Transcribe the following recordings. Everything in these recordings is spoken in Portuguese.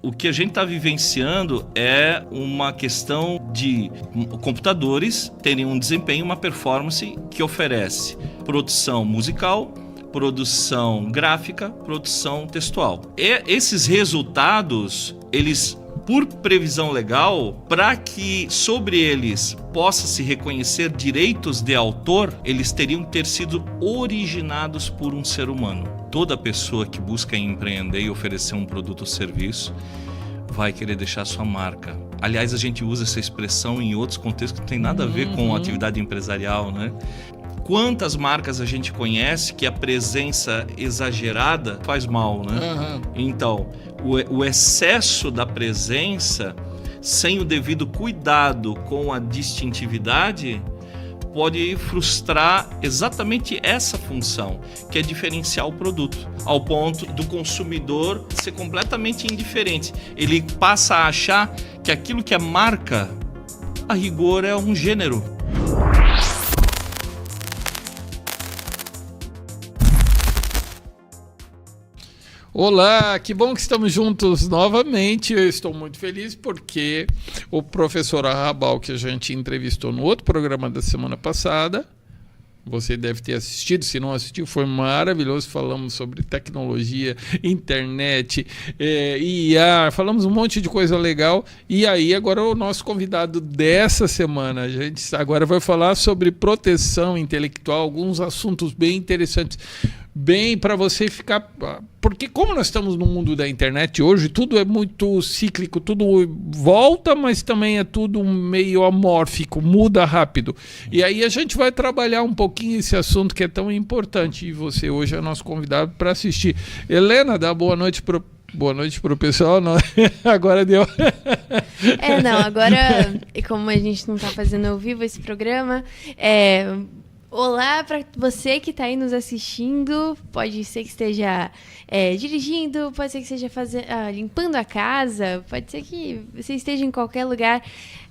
O que a gente está vivenciando é uma questão de computadores terem um desempenho, uma performance que oferece produção musical, produção gráfica, produção textual. E esses resultados, eles, por previsão legal, para que sobre eles possa se reconhecer direitos de autor, eles teriam que ter sido originados por um ser humano. Toda pessoa que busca empreender e oferecer um produto ou serviço vai querer deixar sua marca. Aliás, a gente usa essa expressão em outros contextos que não tem nada a ver com atividade empresarial, né? Quantas marcas a gente conhece que a presença exagerada faz mal, né? Então, o excesso da presença, sem o devido cuidado com a distintividade, pode frustrar exatamente essa função, que é diferenciar o produto, ao ponto do consumidor ser completamente indiferente. Ele passa a achar que aquilo que é marca, a rigor, é um gênero. Olá, que bom que estamos juntos novamente. Eu estou muito feliz porque o professor Arrabal, que a gente entrevistou no outro programa da semana passada, você deve ter assistido, se não assistiu, foi maravilhoso. Falamos sobre tecnologia, internet, IA, falamos um monte de coisa legal. E aí agora o nosso convidado dessa semana, a gente agora vai falar sobre proteção intelectual, alguns assuntos bem interessantes. Bem, para você ficar... Porque como nós estamos no mundo da internet hoje, tudo é muito cíclico, tudo volta, mas também é tudo meio amórfico, muda rápido. E aí a gente vai trabalhar um pouquinho esse assunto que é tão importante. E você hoje é nosso convidado para assistir. Helena, dá boa noite para o pessoal. Não, agora deu. Agora, como a gente não está fazendo ao vivo esse programa, olá para você que está aí nos assistindo. Pode ser que esteja dirigindo, pode ser que esteja limpando a casa, pode ser que você esteja em qualquer lugar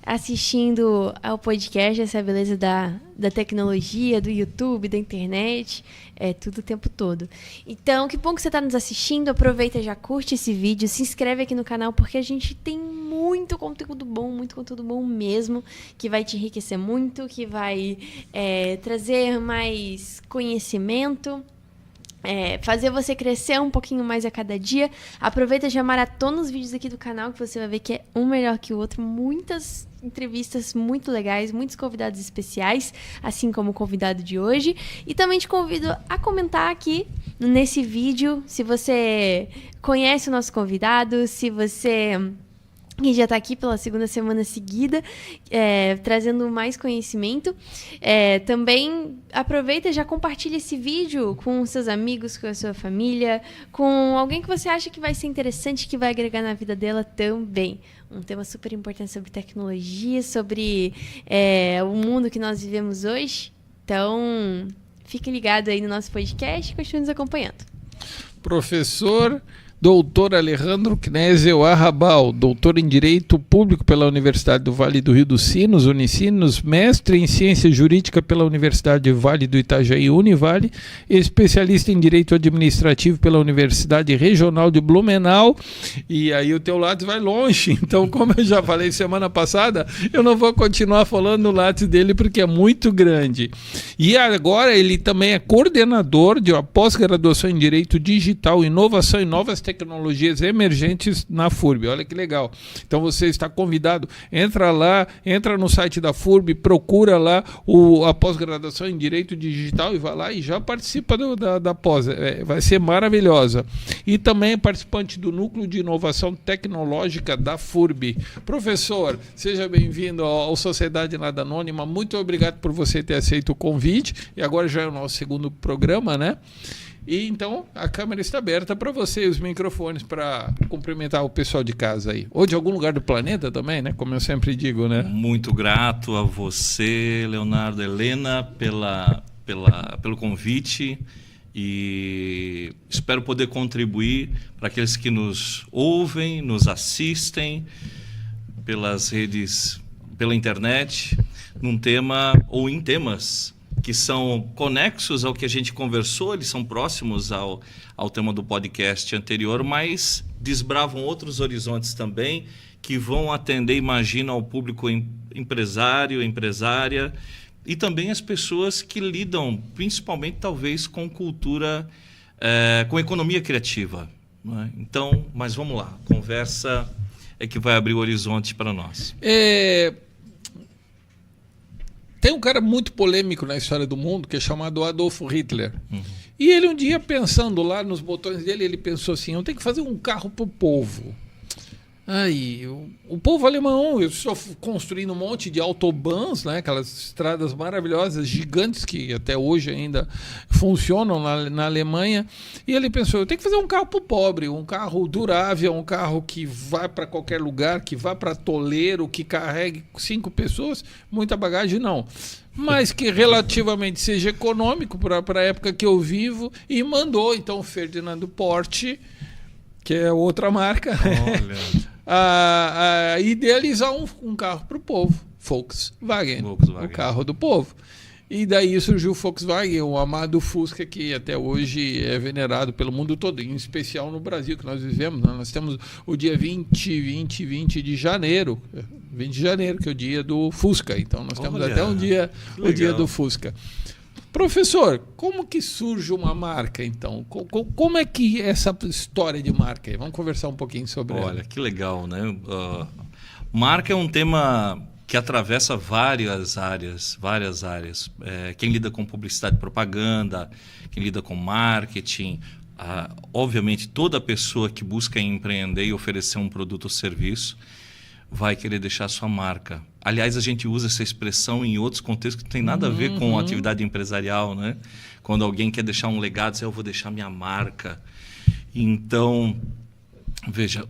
assistindo ao podcast, essa beleza da tecnologia, do YouTube, da internet, tudo o tempo todo. Então, que bom que você está nos assistindo. Aproveita, já curte esse vídeo, se inscreve aqui no canal, porque a gente tem muito conteúdo bom mesmo, que vai te enriquecer muito, que vai trazer mais conhecimento, fazer você crescer um pouquinho mais a cada dia. Aproveita, já maratona os vídeos aqui do canal, que você vai ver que é um melhor que o outro. Muitas entrevistas muito legais, muitos convidados especiais, assim como o convidado de hoje. E também te convido a comentar aqui nesse vídeo se você conhece o nosso convidado, se você... que já está aqui pela segunda semana seguida, trazendo mais conhecimento. Também aproveita e já compartilha esse vídeo com seus amigos, com a sua família, com alguém que você acha que vai ser interessante, que vai agregar na vida dela também. Um tema super importante sobre tecnologia, sobre o mundo que nós vivemos hoje. Então, fique ligado aí no nosso podcast e continue nos acompanhando. Professor Doutor Alejandro Knezzel Arrabal, doutor em Direito Público pela Universidade do Vale do Rio dos Sinos, Unicinos, mestre em Ciência Jurídica pela Universidade Vale do Itajaí, Univale, especialista em Direito Administrativo pela Universidade Regional de Blumenau. E aí o teu Lattes vai longe, então, como eu já falei semana passada, eu não vou continuar falando o Lattes dele porque é muito grande. E agora ele também é coordenador de uma pós-graduação em Direito Digital, Inovação e Novas Tecnologias Emergentes na FURB. Olha que legal. Então você está convidado, entra lá, entra no site da FURB, procura lá a pós-graduação em Direito Digital e vai lá e já participa da pós. Vai ser maravilhosa. E também é participante do Núcleo de Inovação Tecnológica da FURB. Professor, seja bem-vindo ao Sociedade Nada Anônima. Muito obrigado por você ter aceito o convite. E agora já é o nosso segundo programa, né? E então a câmera está aberta para você, os microfones, para cumprimentar o pessoal de casa aí. Ou de algum lugar do planeta também, né? Como eu sempre digo, né? Muito grato a você, Leonardo, Helena, pelo convite, e espero poder contribuir para aqueles que nos ouvem, nos assistem pelas redes, pela internet, num tema ou em temas que são conexos ao que a gente conversou, eles são próximos ao tema do podcast anterior, mas desbravam outros horizontes também, que vão atender, imagino, ao público empresário, empresária, e também as pessoas que lidam, principalmente, talvez, com cultura, com economia criativa. Não é? Então, mas vamos lá, a conversa é que vai abrir o horizonte para nós. Tem um cara muito polêmico na história do mundo que é chamado Adolf Hitler. E ele um dia, pensando lá nos botões dele, ele pensou assim, eu tenho que fazer um carro para o povo. Aí, o povo alemão, eu estou construindo um monte de autobahns, né, aquelas estradas maravilhosas, gigantes, que até hoje ainda funcionam na Alemanha. E ele pensou, eu tenho que fazer um carro para o pobre, um carro durável, um carro que vai para qualquer lugar, que vá para toleiro, que carregue 5 pessoas, muita bagagem não. Mas que relativamente seja econômico para a época que eu vivo, e mandou então o Ferdinando Porsche, que é outra marca, a idealizar um carro para o povo, Volkswagen, o carro do povo. E daí surgiu o Volkswagen, o amado Fusca, que até hoje é venerado pelo mundo todo, em especial no Brasil, que nós vivemos. Nós temos o dia 20 de janeiro, 20 de janeiro, que é o dia do Fusca. Então nós temos até o dia do Fusca. Professor, como que surge uma marca, então? Como é que é essa história de marca aí? Vamos conversar um pouquinho sobre ela. Olha, que legal, né? Marca é um tema que atravessa várias áreas. Quem lida com publicidade e propaganda, quem lida com marketing, obviamente toda pessoa que busca empreender e oferecer um produto ou serviço vai querer deixar sua marca. Aliás, a gente usa essa expressão em outros contextos que não tem nada a ver com atividade empresarial, né? Quando alguém quer deixar um legado, diz, eu vou deixar minha marca. Então, veja,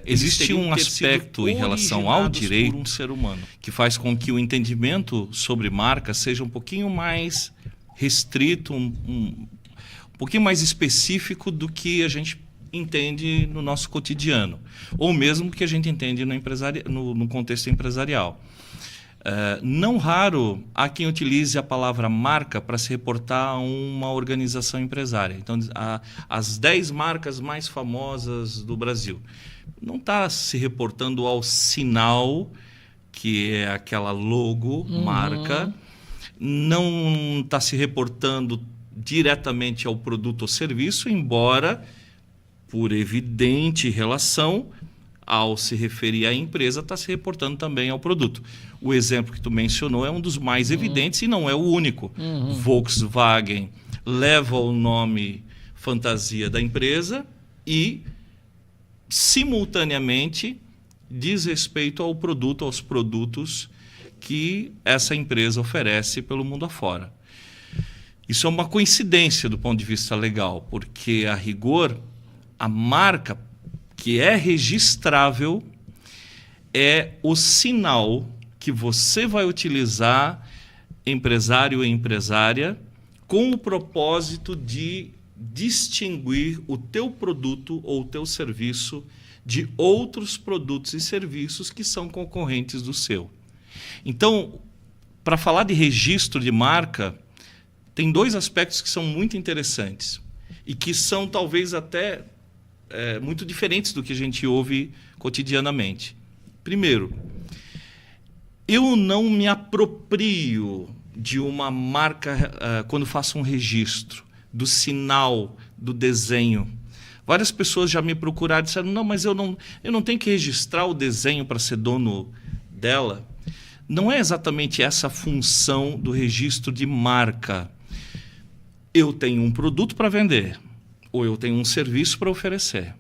existe um aspecto em relação ao direito um ser humano que faz com que o entendimento sobre marca seja um pouquinho mais restrito, um pouquinho mais específico do que a gente entende no nosso cotidiano, ou mesmo que a gente entende no contexto empresarial. Não raro há quem utilize a palavra marca para se reportar a uma organização empresária. Então, as 10 marcas mais famosas do Brasil. Não está se reportando ao sinal, que é aquela logo, marca. Não está se reportando diretamente ao produto ou serviço, embora, por evidente relação, ao se referir à empresa, está se reportando também ao produto. O exemplo que tu mencionou é um dos mais evidentes e não é o único. Volkswagen leva o nome fantasia da empresa e, simultaneamente, diz respeito ao produto, aos produtos que essa empresa oferece pelo mundo afora. Isso é uma coincidência do ponto de vista legal, porque, a rigor, a marca que é registrável é o sinal que você vai utilizar, empresário e empresária, com o propósito de distinguir o teu produto ou o teu serviço de outros produtos e serviços que são concorrentes do seu. Então, para falar de registro de marca, tem 2 aspectos que são muito interessantes e que são talvez até muito diferentes do que a gente ouve cotidianamente. Primeiro, eu não me aproprio de uma marca quando faço um registro, do sinal, do desenho. Várias pessoas já me procuraram e disseram, não, mas eu não tenho que registrar o desenho para ser dono dela. Não é exatamente essa a função do registro de marca. Eu tenho um produto para vender, ou eu tenho um serviço para oferecer.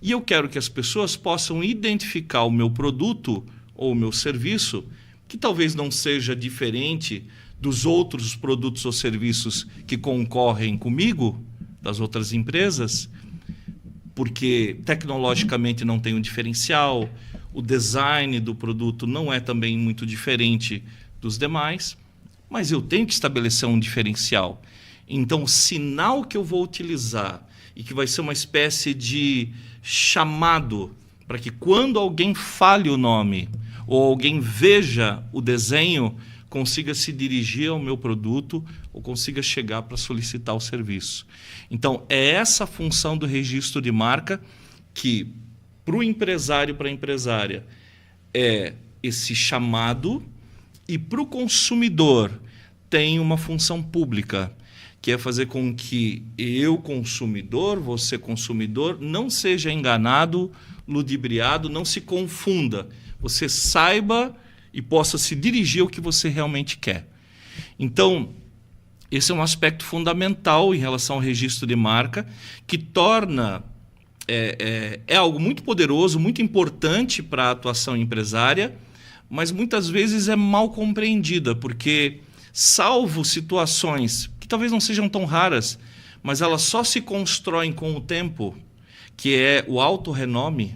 E eu quero que as pessoas possam identificar o meu produto ou o meu serviço, que talvez não seja diferente dos outros produtos ou serviços que concorrem comigo, das outras empresas, porque tecnologicamente não tem um diferencial, o design do produto não é também muito diferente dos demais, mas eu tenho que estabelecer um diferencial. Então, o sinal que eu vou utilizar e que vai ser uma espécie de chamado para que quando alguém fale o nome ou alguém veja o desenho, consiga se dirigir ao meu produto ou consiga chegar para solicitar o serviço. Então, é essa função do registro de marca que, para o empresário, para a empresária, é esse chamado, e para o consumidor tem uma função pública, que é fazer com que eu, consumidor, você, consumidor, não seja enganado, ludibriado, não se confunda. Você saiba e possa se dirigir ao que você realmente quer. Então, esse é um aspecto fundamental em relação ao registro de marca, que torna... É algo muito poderoso, muito importante para a atuação empresária, mas muitas vezes é mal compreendida, porque, salvo situações que talvez não sejam tão raras, mas elas só se constroem com o tempo, que é o autorrenome,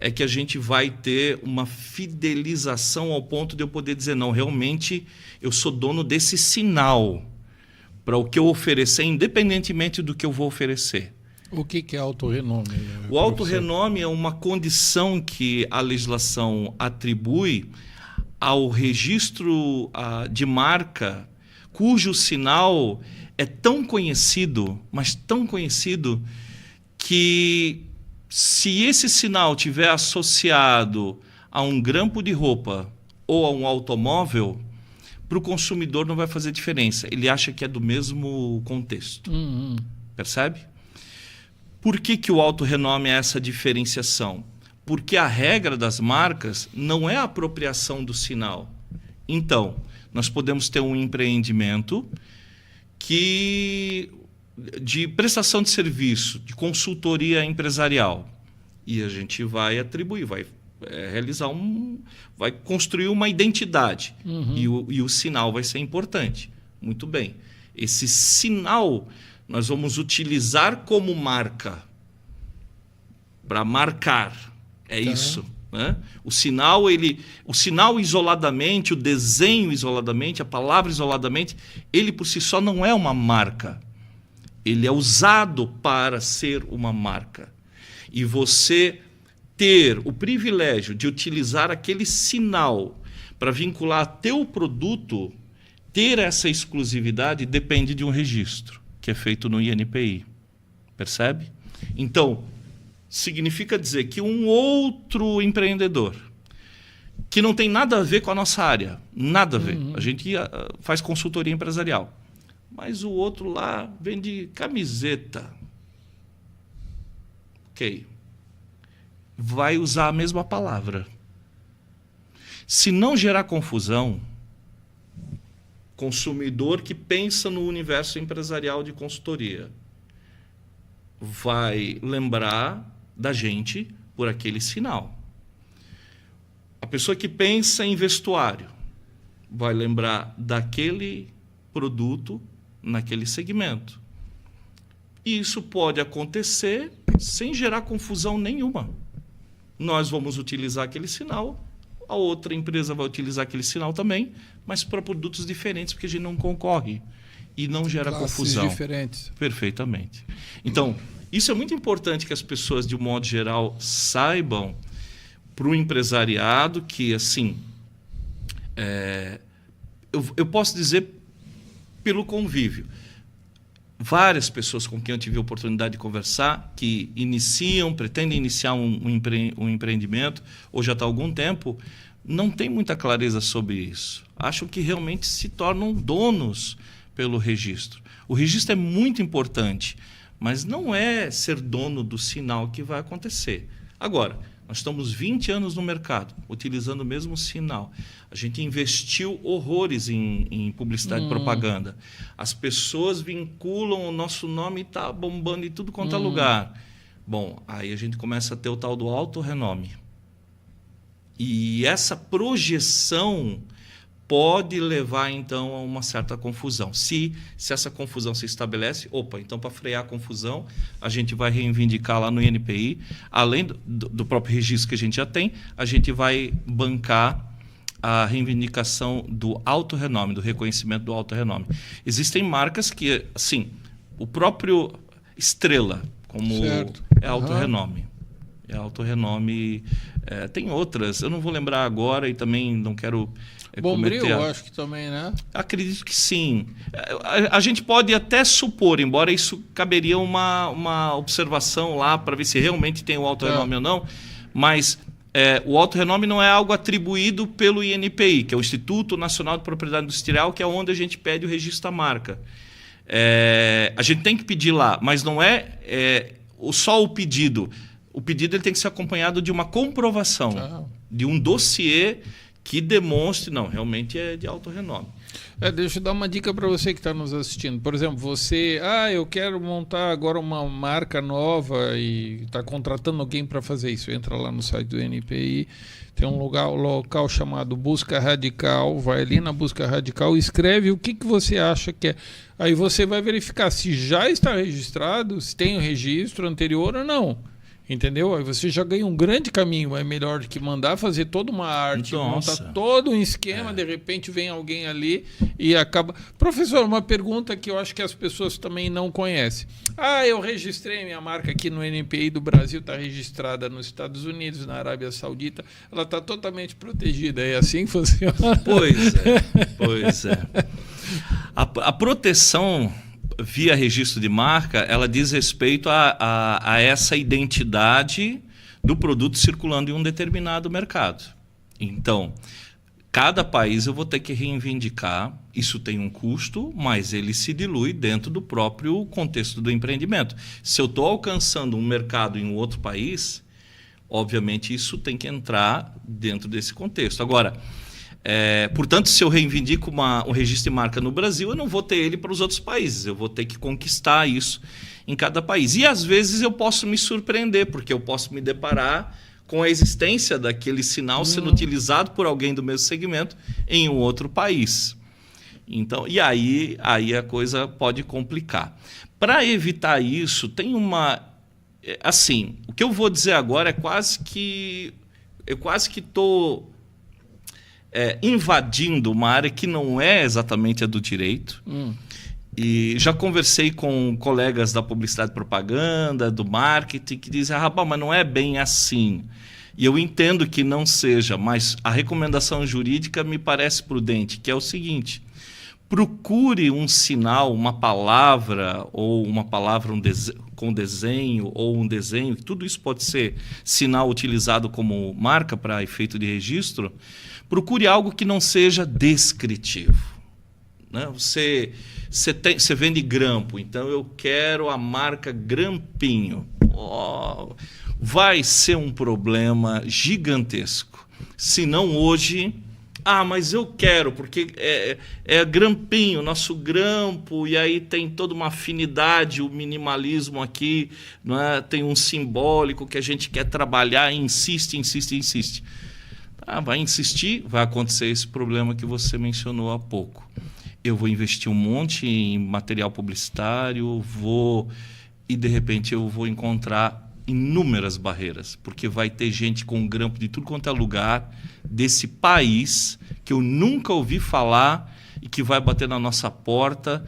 é que a gente vai ter uma fidelização ao ponto de eu poder dizer, não, realmente eu sou dono desse sinal para o que eu oferecer, independentemente do que eu vou oferecer. O que é autorrenome? O autorrenome é uma condição que a legislação atribui ao registro de marca, cujo sinal é tão conhecido, mas tão conhecido, que se esse sinal tiver associado a um grampo de roupa ou a um automóvel, para o consumidor não vai fazer diferença. Ele acha que é do mesmo contexto. Percebe? Por que o autorrenome é essa diferenciação? Porque a regra das marcas não é a apropriação do sinal. Então, nós podemos ter um empreendimento de prestação de serviço, de consultoria empresarial. E a gente vai atribuir, vai construir uma identidade. E o sinal vai ser importante. Muito bem. Esse sinal nós vamos utilizar como marca para marcar. É isso. Né? O sinal isoladamente, o desenho isoladamente, a palavra isoladamente, ele por si só não é uma marca. Ele é usado para ser uma marca. E você ter o privilégio de utilizar aquele sinal para vincular teu produto, ter essa exclusividade depende de um registro que é feito no INPI. Percebe? Então, significa dizer que um outro empreendedor que não tem nada a ver com a nossa área, nada a ver. A gente faz consultoria empresarial. Mas o outro lá vende camiseta. Ok. Vai usar a mesma palavra. Se não gerar confusão, consumidor que pensa no universo empresarial de consultoria vai lembrar da gente por aquele sinal. A pessoa que pensa em vestuário vai lembrar daquele produto naquele segmento. E isso pode acontecer sem gerar confusão nenhuma. Nós vamos utilizar aquele sinal, a outra empresa vai utilizar aquele sinal também, mas para produtos diferentes, porque a gente não concorre e não gera confusão. Diferentes. Perfeitamente. Então, isso é muito importante que as pessoas, de um modo geral, saibam, para o empresariado, que, assim, eu posso dizer pelo convívio. Várias pessoas com quem eu tive a oportunidade de conversar, que pretendem iniciar um empreendimento, ou já está há algum tempo, não tem muita clareza sobre isso. Acham que realmente se tornam donos pelo registro. O registro é muito importante, mas não é ser dono do sinal que vai acontecer. Agora, nós estamos 20 anos no mercado, utilizando o mesmo sinal. A gente investiu horrores em publicidade e propaganda. As pessoas vinculam o nosso nome e está bombando em tudo quanto é lugar. Bom, aí a gente começa a ter o tal do autorrenome. E essa projeção pode levar, então, a uma certa confusão. Se essa confusão se estabelece, então, para frear a confusão, a gente vai reivindicar lá no INPI, além do próprio registro que a gente já tem, a gente vai bancar a reivindicação do autorrenome, do reconhecimento do autorrenome. Existem marcas que, assim, o próprio Estrela, como é autorrenome. É autorrenome. Tem outras, eu não vou lembrar agora e também não quero Bombril, cometer... eu acho que também, né? Acredito que sim. A gente pode até supor, embora isso caberia uma observação lá para ver se realmente tem o autorrenome ou não, mas o autorrenome não é algo atribuído pelo INPI, que é o Instituto Nacional de Propriedade Industrial, que é onde a gente pede o registro da marca. A gente tem que pedir lá, mas não só o pedido. O pedido ele tem que ser acompanhado de uma comprovação, de um dossiê que demonstre, não, realmente é de autorrenome. Deixa eu dar uma dica para você que está nos assistindo. Por exemplo, você, eu quero montar agora uma marca nova e está contratando alguém para fazer isso. Entra lá no site do NPI, tem um local chamado Busca Radical, vai ali na Busca Radical e escreve o que você acha que é. Aí você vai verificar se já está registrado, se tem o registro anterior ou não. Entendeu? Aí você já ganha um grande caminho. É melhor do que mandar fazer toda uma arte, montar todo um esquema, de repente vem alguém ali e acaba... Professor, uma pergunta que eu acho que as pessoas também não conhecem. Eu registrei minha marca aqui no NPI do Brasil, está registrada nos Estados Unidos, na Arábia Saudita, ela está totalmente protegida. É assim que funciona? Pois é. A proteção via registro de marca, ela diz respeito a essa identidade do produto circulando em um determinado mercado. Então, cada país eu vou ter que reivindicar, isso tem um custo, mas ele se dilui dentro do próprio contexto do empreendimento. Se eu estou alcançando um mercado em um outro país, obviamente isso tem que entrar dentro desse contexto. Agora, portanto, se eu reivindico um registro de marca no Brasil, eu não vou ter ele para os outros países. Eu vou ter que conquistar isso em cada país. E, às vezes, eu posso me surpreender, porque eu posso me deparar com a existência daquele sinal sendo utilizado por alguém do mesmo segmento em um outro país. Então, e aí a coisa pode complicar. Para evitar isso, tem uma... Assim, o que eu vou dizer agora é quase que... Eu quase que estou... invadindo uma área que não é exatamente a do direito. E já conversei com colegas da publicidade e propaganda, do marketing, que dizem, mas não é bem assim. E eu entendo que não seja, mas a recomendação jurídica me parece prudente, que é o seguinte: procure um sinal, uma palavra, ou uma palavra com desenho, ou um desenho, tudo isso pode ser sinal utilizado como marca para efeito de registro. Procure algo que não seja descritivo. Né? Você vende grampo, então eu quero a marca Grampinho. Vai ser um problema gigantesco. Se não hoje... mas eu quero, porque é grampinho, nosso grampo, e aí tem toda uma afinidade, o minimalismo aqui, não é? Tem um simbólico que a gente quer trabalhar, insiste. Vai insistir, vai acontecer esse problema que você mencionou há pouco. Eu vou investir um monte em material publicitário, e de repente eu vou encontrar inúmeras barreiras, porque vai ter gente com grampo de tudo quanto é lugar desse país que eu nunca ouvi falar e que vai bater na nossa porta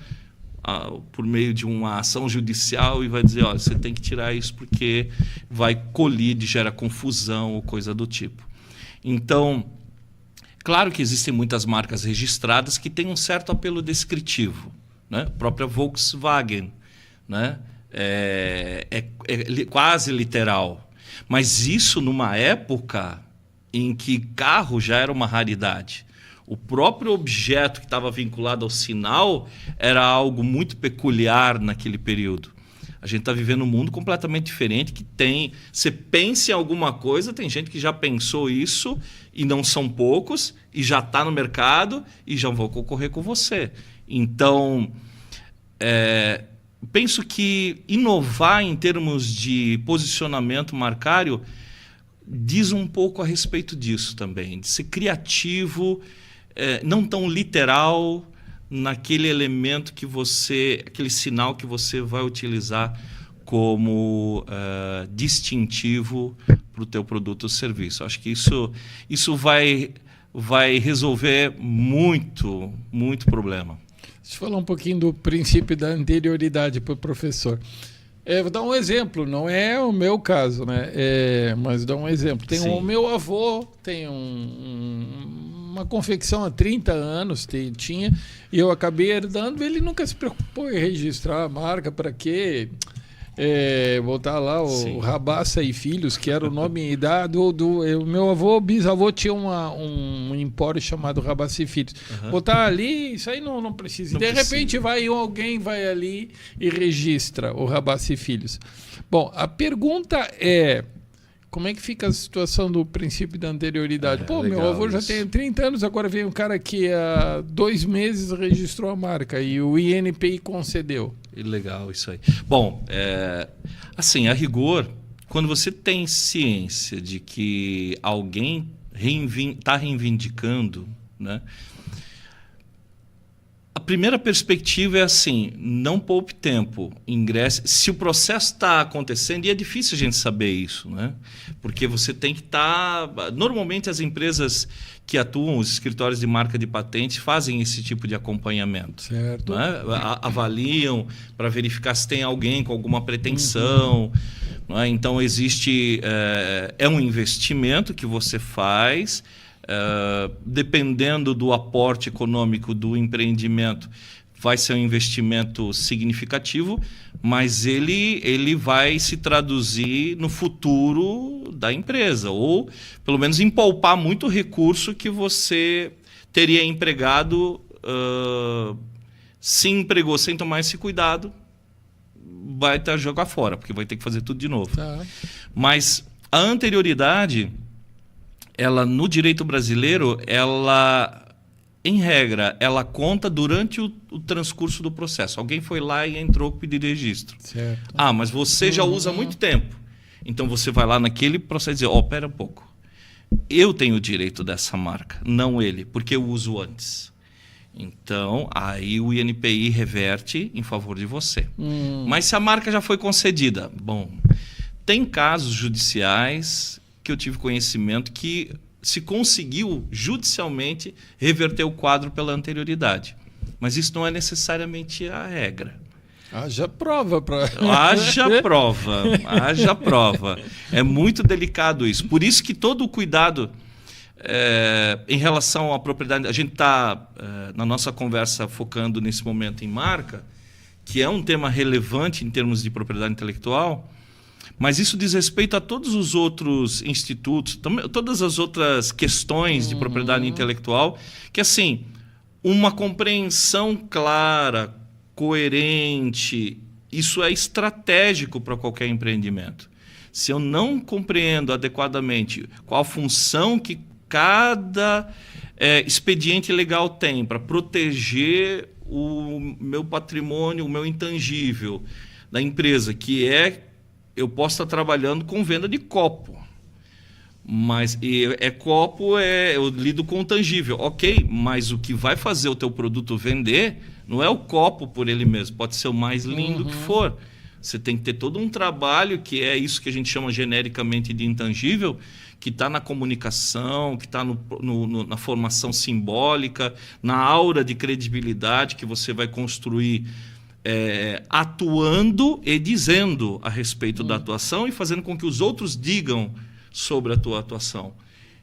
por meio de uma ação judicial e vai dizer, você tem que tirar isso porque vai colidir, gera confusão ou coisa do tipo. Então, claro que existem muitas marcas registradas que têm um certo apelo descritivo, né? A própria Volkswagen, né? É quase literal. Mas isso numa época em que carro já era uma raridade. O próprio objeto que estava vinculado ao sinal era algo muito peculiar naquele período. A gente está vivendo um mundo completamente diferente, que tem... Você pensa em alguma coisa, tem gente que já pensou isso, e não são poucos, e já está no mercado, e já vão concorrer com você. Então, penso que inovar em termos de posicionamento marcário diz um pouco a respeito disso também, de ser criativo, não tão literal naquele elemento que aquele sinal que você vai utilizar como distintivo para o teu produto ou serviço. Acho que isso vai resolver muito problema. Deixa eu falar um pouquinho do princípio da anterioridade para o professor. Vou dar um exemplo, não é o meu caso, né? Mas dar um exemplo. O meu avô tem uma confecção há 30 anos, tinha, e eu acabei herdando, ele nunca se preocupou em registrar a marca, para quê? Botar lá o Rabassa e Filhos, que era o nome do meu avô, bisavô tinha um empório chamado Rabassa e Filhos. Botar ali, isso aí não precisa. De repente alguém vai ali e registra o Rabassa e Filhos. Bom, a pergunta é: como é que fica a situação do princípio da anterioridade? Meu avô já tem 30 anos, agora veio um cara que há 2 meses registrou a marca e o INPI concedeu. Legal, isso aí. Bom, assim, a rigor, quando você tem ciência de que alguém está reivindicando, né? A primeira perspectiva é assim: não poupe tempo, ingresse. Se o processo está acontecendo, e é difícil a gente saber isso, né? Porque você tem que estar... Normalmente as empresas que atuam, os escritórios de marca de patentes, fazem esse tipo de acompanhamento. Certo. Né? Avaliam para verificar se tem alguém com alguma pretensão. Né? Então existe... É um investimento que você faz... dependendo do aporte econômico do empreendimento, vai ser um investimento significativo, mas ele vai se traduzir no futuro da empresa, ou pelo menos em poupar muito recurso que você teria empregado, se empregou sem tomar esse cuidado, vai estar jogar fora, porque vai ter que fazer tudo de novo. Tá. Mas a anterioridade... ela, no direito brasileiro, em regra, ela conta durante o transcurso do processo. Alguém foi lá e entrou com pedido de registro. Certo. Mas você já usa há muito tempo. Então você vai lá naquele processo e diz: pera um pouco. Eu tenho o direito dessa marca, não ele, porque eu uso antes. Então, aí o INPI reverte em favor de você. Mas se a marca já foi concedida, bom, tem casos judiciais que eu tive conhecimento que se conseguiu judicialmente reverter o quadro pela anterioridade. Mas isso não é necessariamente a regra. Haja prova para... Haja prova. É muito delicado isso. Por isso que todo o cuidado em relação à propriedade... A gente está, na nossa conversa, focando nesse momento em marca, que é um tema relevante em termos de propriedade intelectual, mas isso diz respeito a todos os outros institutos, todas as outras questões de propriedade intelectual, que, assim, uma compreensão clara, coerente, isso é estratégico para qualquer empreendimento. Se eu não compreendo adequadamente qual a função que cada expediente legal tem para proteger o meu patrimônio, o meu intangível da empresa, eu posso estar trabalhando com venda de copo, mas copo eu lido com o tangível, ok, mas o que vai fazer o teu produto vender não é o copo por ele mesmo, pode ser o mais lindo que for. Você tem que ter todo um trabalho, que é isso que a gente chama genericamente de intangível, que está na comunicação, que está na formação simbólica, na aura de credibilidade que você vai construir atuando e dizendo a respeito da atuação e fazendo com que os outros digam sobre a tua atuação.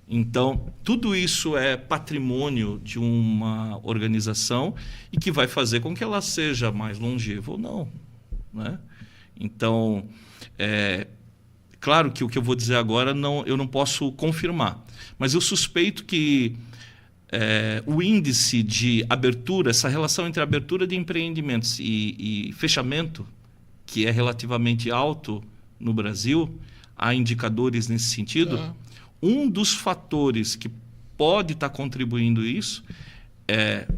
Então, tudo isso é patrimônio de uma organização e que vai fazer com que ela seja mais longeva ou não, né? Então, claro que o que eu vou dizer agora eu não posso confirmar, mas eu suspeito que o índice de abertura, essa relação entre abertura de empreendimentos e fechamento, que é relativamente alto no Brasil, há indicadores nesse sentido. Um dos fatores que pode estar contribuindo isso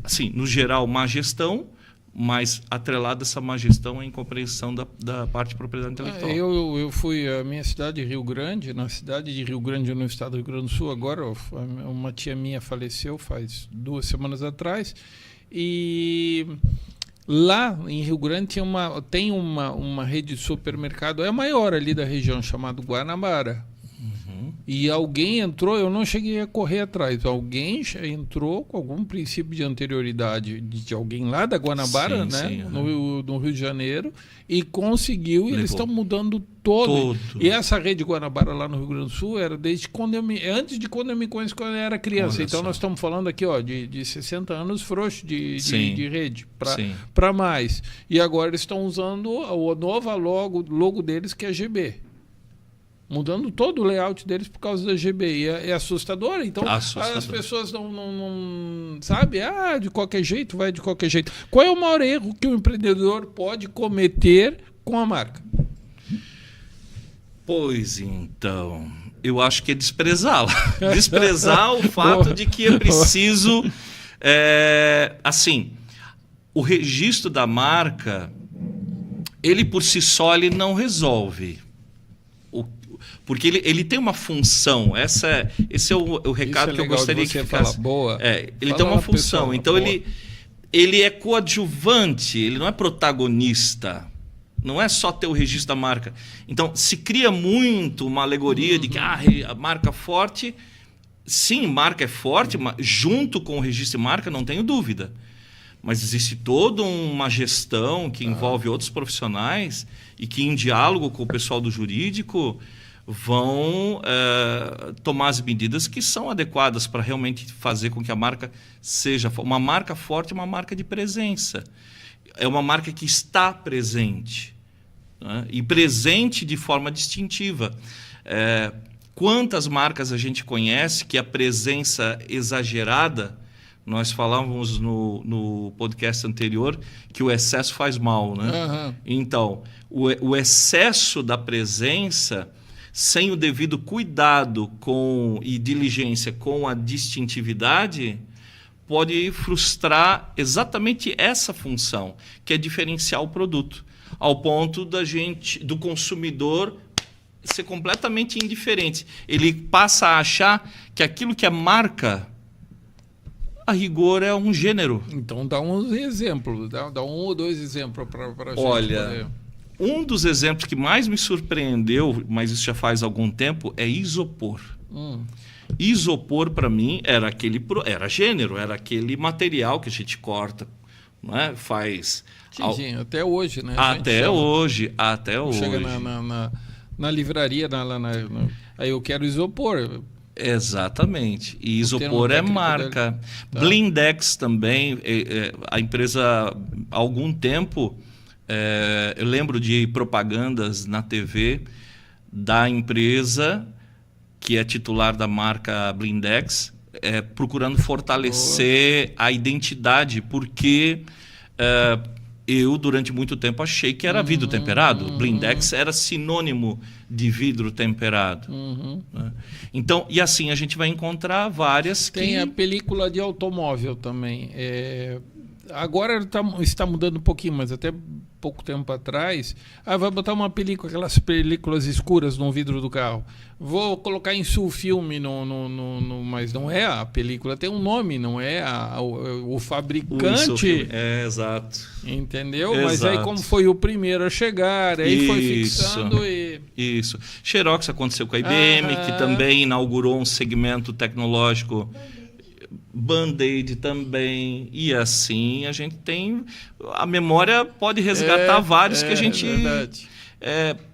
assim, no geral, má gestão, mas atrelada essa má gestão em compreensão da parte de propriedade intelectual. Eu fui à minha cidade, Rio Grande, na cidade de Rio Grande, no estado do Rio Grande do Sul. Agora, uma tia minha faleceu faz 2 semanas atrás, e lá em Rio Grande tem uma rede de supermercado, é a maior ali da região, chamado Guanabara. E alguém entrou, eu não cheguei a correr atrás, alguém entrou com algum princípio de anterioridade de alguém lá da Guanabara, Sim, né? sim, No Rio de Janeiro, e conseguiu, e eles Levou. estão mudando todo. Todo. E essa rede Guanabara lá no Rio Grande do Sul era desde quando antes de quando eu me conheço, quando eu era criança. Olha Então só. nós estamos falando aqui de 60 anos frouxo Sim. de rede Sim. para mais. E agora eles estão usando o novo logo deles, que é GB. Mudando todo o layout deles por causa da GB. E é assustador. Então, Assustador. as pessoas não sabe, de qualquer jeito, vai de qualquer jeito. Qual é o maior erro que o empreendedor pode cometer com a marca? Pois então, eu acho que é desprezá-la. Desprezar o fato de que é preciso... assim, o registro da marca, ele por si só ele não resolve. Porque ele tem uma função. Esse é o recado que eu gostaria que ficasse. Boa. Ele Fala tem uma lá, função. pessoal, Então boa. ele é coadjuvante, ele não é protagonista. Não é só ter o registro da marca. Então, se cria muito uma alegoria de que a marca forte. Sim, marca é forte, mas junto com o registro de marca, não tenho dúvida. Mas existe toda uma gestão que envolve outros profissionais e que, em diálogo com o pessoal do jurídico, vão tomar as medidas que são adequadas para realmente fazer com que a marca seja uma marca forte, uma marca de presença. É uma marca que está presente, né? E presente de forma distintiva. Quantas marcas a gente conhece que a presença exagerada, nós falávamos no podcast anterior que o excesso faz mal, né? Uhum. Então, o excesso da presença, sem o devido cuidado e diligência com a distintividade, pode frustrar exatamente essa função, que é diferenciar o produto, ao ponto do consumidor ser completamente indiferente. Ele passa a achar que aquilo que é marca, a rigor, é um gênero. Então dá uns exemplos, dá um ou dois exemplos para a gente Olha, poder... Um dos exemplos que mais me surpreendeu, mas isso já faz algum tempo, é isopor. Isopor, para mim, era gênero, era aquele material que a gente corta, não é? Faz... Sim, até hoje, né? Até hoje. Chega na livraria, aí eu quero isopor. Exatamente. E isopor é marca. Tá. Blindex também, a empresa, há algum tempo, eu lembro de propagandas na TV da empresa, que é titular da marca Blindex, procurando fortalecer a identidade, porque eu, durante muito tempo, achei que era vidro temperado. Blindex era sinônimo de vidro temperado. Né? Então, e assim a gente vai encontrar várias Tem a película de automóvel também. Agora está mudando um pouquinho, mas até pouco tempo atrás, vai botar uma película, aquelas películas escuras no vidro do carro. Vou colocar em sulfilme, mas não é a película, tem um nome, não é o fabricante. Exato. Entendeu? Exato. Mas aí como foi o primeiro a chegar, aí foi fixando e... Isso. Xerox aconteceu com a IBM, que também inaugurou um segmento tecnológico. Band-Aid também, e assim a gente tem, a memória pode resgatar vários que a gente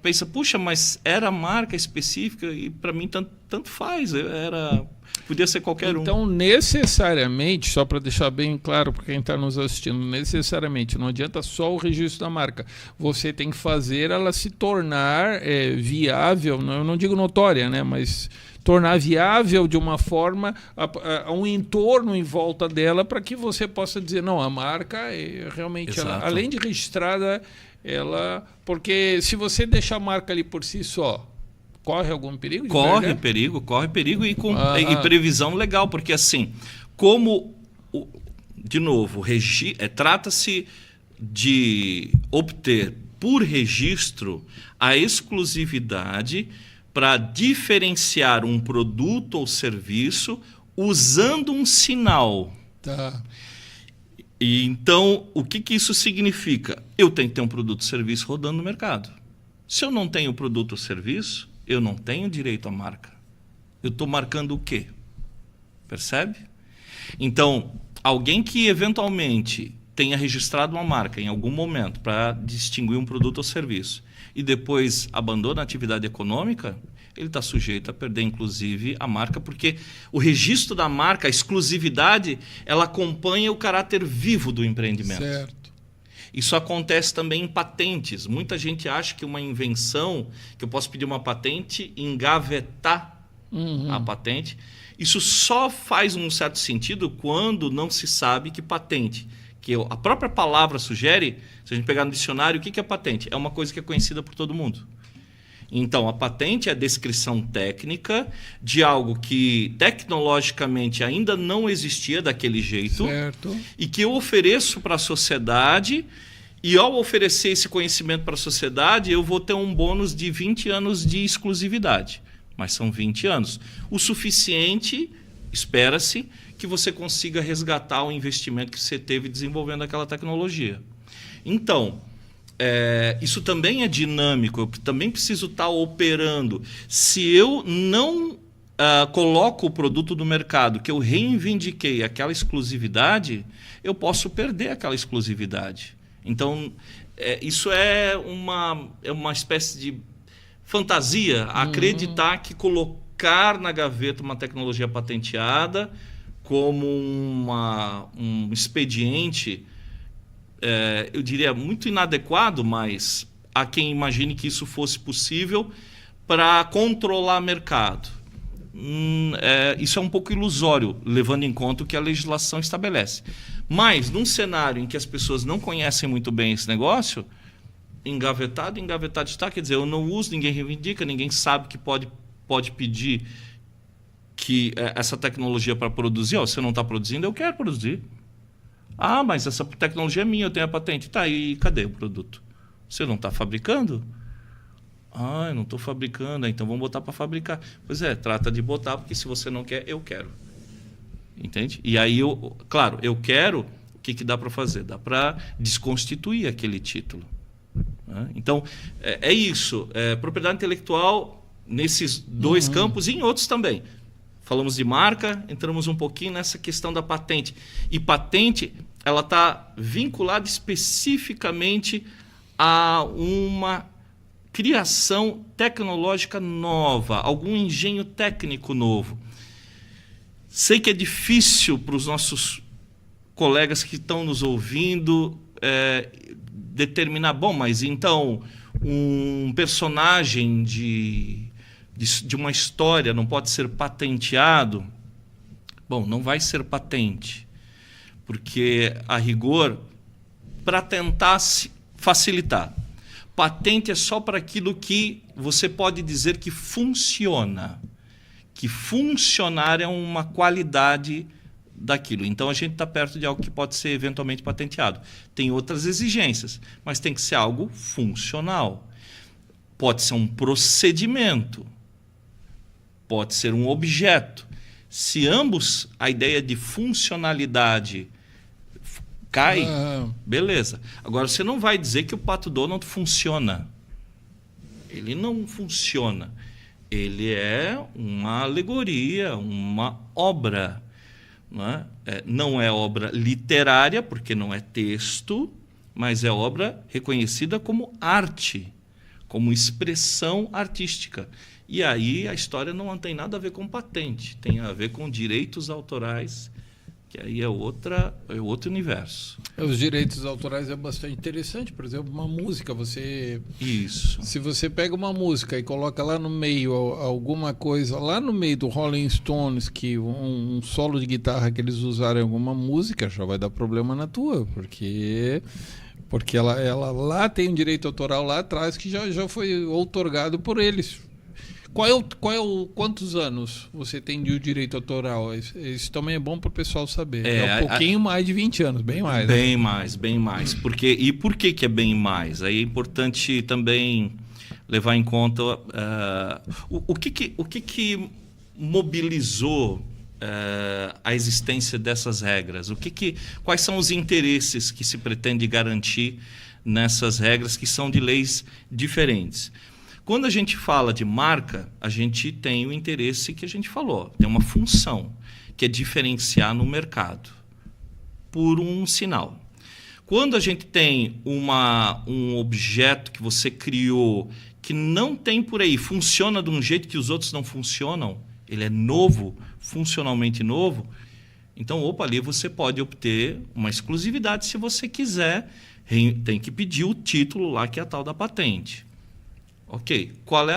pensa, puxa, mas era marca específica e para mim tanto faz, podia ser qualquer um. Então, necessariamente, só para deixar bem claro para quem está nos assistindo, necessariamente não adianta só o registro da marca, você tem que fazer ela se tornar viável, eu não digo notória, né, mas tornar viável de uma forma um entorno em volta dela para que você possa dizer, não, a marca realmente, ela, além de registrada, porque se você deixar a marca ali por si só, corre algum perigo? Corre perigo e com e previsão legal, porque assim, como, de novo, trata-se de obter por registro a exclusividade para diferenciar um produto ou serviço usando um sinal. Tá. E então, o que isso significa? Eu tenho que ter um produto ou serviço rodando no mercado. Se eu não tenho produto ou serviço, eu não tenho direito à marca. Eu estou marcando o quê? Percebe? Então, alguém que eventualmente tenha registrado uma marca em algum momento para distinguir um produto ou serviço e depois abandona a atividade econômica, ele está sujeito a perder, inclusive, a marca, porque o registro da marca, a exclusividade, ela acompanha o caráter vivo do empreendimento. Certo. Isso acontece também em patentes. Muita gente acha que uma invenção, que eu posso pedir uma patente e engavetar a patente. Isso só faz um certo sentido quando não se sabe que patente, que a própria palavra sugere, se a gente pegar no dicionário, o que é patente? É uma coisa que é conhecida por todo mundo. Então, a patente é a descrição técnica de algo que tecnologicamente ainda não existia daquele jeito, certo, e que eu ofereço para a sociedade, e ao oferecer esse conhecimento para a sociedade, eu vou ter um bônus de 20 anos de exclusividade. Mas são 20 anos. O suficiente, espera-se, que você consiga resgatar o investimento que você teve desenvolvendo aquela tecnologia. Então, isso também é dinâmico, eu também preciso estar operando. Se eu não coloco o produto no mercado, que eu reivindiquei aquela exclusividade, eu posso perder aquela exclusividade. Então, isso é uma espécie de fantasia, acreditar que colocar na gaveta uma tecnologia patenteada como um expediente, eu diria, muito inadequado, mas há quem imagine que isso fosse possível para controlar o mercado. Isso é um pouco ilusório, levando em conta o que a legislação estabelece. Mas, num cenário em que as pessoas não conhecem muito bem esse negócio, engavetado está, quer dizer, eu não uso, ninguém reivindica, ninguém sabe que pode pedir que essa tecnologia para produzir, você não está produzindo, eu quero produzir. Ah, mas essa tecnologia é minha, eu tenho a patente. Tá, e cadê o produto? Você não está fabricando? Ah, eu não estou fabricando, então vamos botar para fabricar. Pois trata de botar, porque se você não quer, eu quero. Entende? E aí, claro, eu quero, o que dá para fazer? Dá para desconstituir aquele título. Né? Então, é isso. Propriedade intelectual nesses dois campos e em outros também. Falamos de marca, entramos um pouquinho nessa questão da patente. E patente, ela está vinculada especificamente a uma criação tecnológica nova, algum engenho técnico novo. Sei que é difícil para os nossos colegas que estão nos ouvindo determinar, mas então um personagem de uma história não pode ser patenteado? Bom, não vai ser patente, porque, a rigor, para tentar facilitar, patente é só para aquilo que você pode dizer que funciona, que funcionar é uma qualidade daquilo. Então, a gente está perto de algo que pode ser eventualmente patenteado. Tem outras exigências, mas tem que ser algo funcional. Pode ser um procedimento, pode ser um objeto. Se ambos, a ideia de funcionalidade cai, beleza. Agora, você não vai dizer que o Pato Donald funciona. Ele não funciona. Ele é uma alegoria, uma obra. Não é obra literária, porque não é texto, mas é obra reconhecida como arte, como expressão artística. E aí a história não tem nada a ver com patente, tem a ver com direitos autorais, que aí é outro universo. Os direitos autorais é bastante interessante. Por exemplo, uma música, Isso. Se você pega uma música e coloca lá no meio alguma coisa, lá no meio do Rolling Stones, que um solo de guitarra que eles usaram em alguma música, já vai dar problema na tua, porque ela lá tem um direito autoral lá atrás que já foi outorgado por eles. Quantos anos você tem de direito autoral? Isso também é bom para o pessoal saber. É um pouquinho mais de 20 anos, bem mais. Bem mais. Por que é bem mais? Aí é importante também levar em conta o que mobilizou a existência dessas regras. Quais são os interesses que se pretende garantir nessas regras, que são de leis diferentes? Quando a gente fala de marca, a gente tem o interesse que a gente falou, tem uma função, que é diferenciar no mercado por um sinal. Quando a gente tem um objeto que você criou que não tem por aí, funciona de um jeito que os outros não funcionam, ele é novo, funcionalmente novo, então, ali você pode obter uma exclusividade se você quiser, tem que pedir o título lá, que é a tal da patente. Ok, qual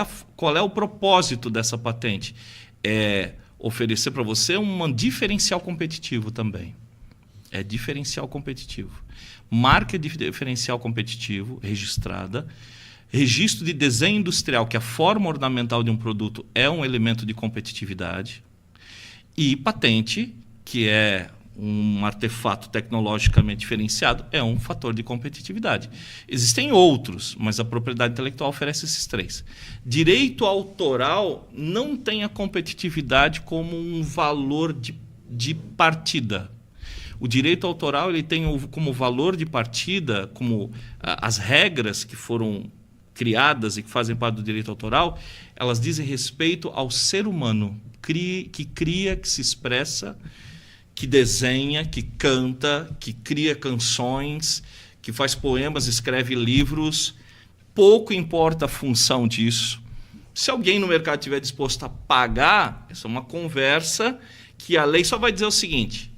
é o propósito dessa patente? É oferecer para você um diferencial competitivo também. É diferencial competitivo. Marca de diferencial competitivo registrada. Registro de desenho industrial, que a forma ornamental de um produto é um elemento de competitividade. E patente, que é um artefato tecnologicamente diferenciado, é um fator de competitividade. Existem outros, mas a propriedade intelectual oferece esses 3. Direito autoral não tem a competitividade como um valor de partida. O direito autoral ele tem como valor de partida, como as regras que foram criadas e que fazem parte do direito autoral, elas dizem respeito ao ser humano que cria, que se expressa, que desenha, que canta, que cria canções, que faz poemas, escreve livros. Pouco importa a função disso. Se alguém no mercado estiver disposto a pagar, essa é uma conversa que a lei só vai dizer o seguinte: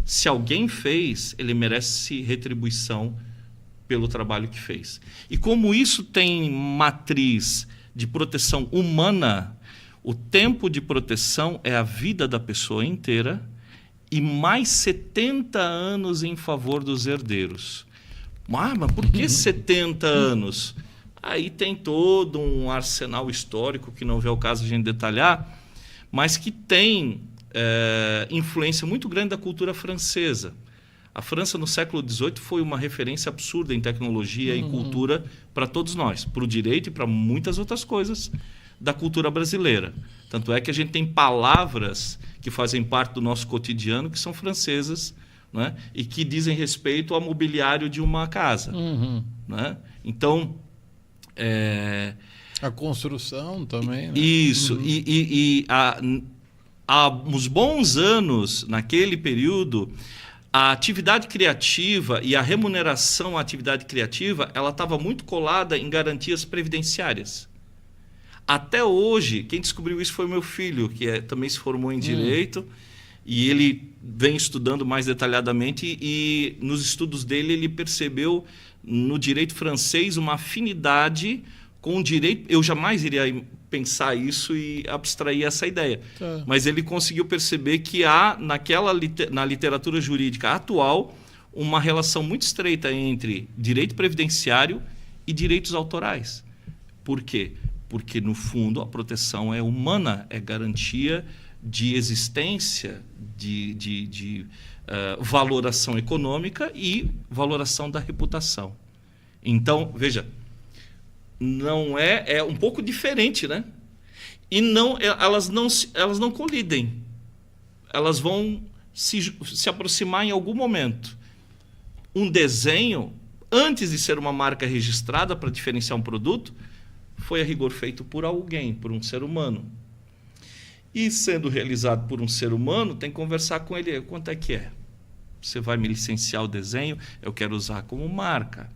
se alguém fez, ele merece retribuição pelo trabalho que fez. E como isso tem matriz de proteção humana, o tempo de proteção é a vida da pessoa inteira e mais 70 anos em favor dos herdeiros. Mas por que 70 anos? Aí tem todo um arsenal histórico que não vê o caso de a gente detalhar, mas que tem influência muito grande da cultura francesa. A França, no século XVIII, foi uma referência absurda em tecnologia e cultura para todos nós, para o direito e para muitas outras coisas da cultura brasileira. Tanto é que a gente tem palavras que fazem parte do nosso cotidiano que são francesas, né? E que dizem respeito ao mobiliário de uma casa. Né? Então... A construção também. Né? Isso. Há uns bons anos, naquele período, a atividade criativa e a remuneração à atividade criativa ela estava muito colada em garantias previdenciárias. Até hoje, quem descobriu isso foi o meu filho, que também se formou em Direito, e ele vem estudando mais detalhadamente, e nos estudos dele ele percebeu no direito francês uma afinidade com o direito. Eu jamais iria pensar isso e abstrair essa ideia. Tá. Mas ele conseguiu perceber que há, na literatura jurídica atual, uma relação muito estreita entre direito previdenciário e direitos autorais. Por quê? Porque, no fundo, a proteção é humana, é garantia de existência, de valoração econômica e valoração da reputação. Então, veja, não é um pouco diferente, né? E elas não colidem. Elas vão se aproximar em algum momento. Um desenho, antes de ser uma marca registrada para diferenciar um produto, foi a rigor feito por alguém, por um ser humano. E sendo realizado por um ser humano, tem que conversar com ele. Quanto é que é? Você vai me licenciar o desenho? Eu quero usar como marca.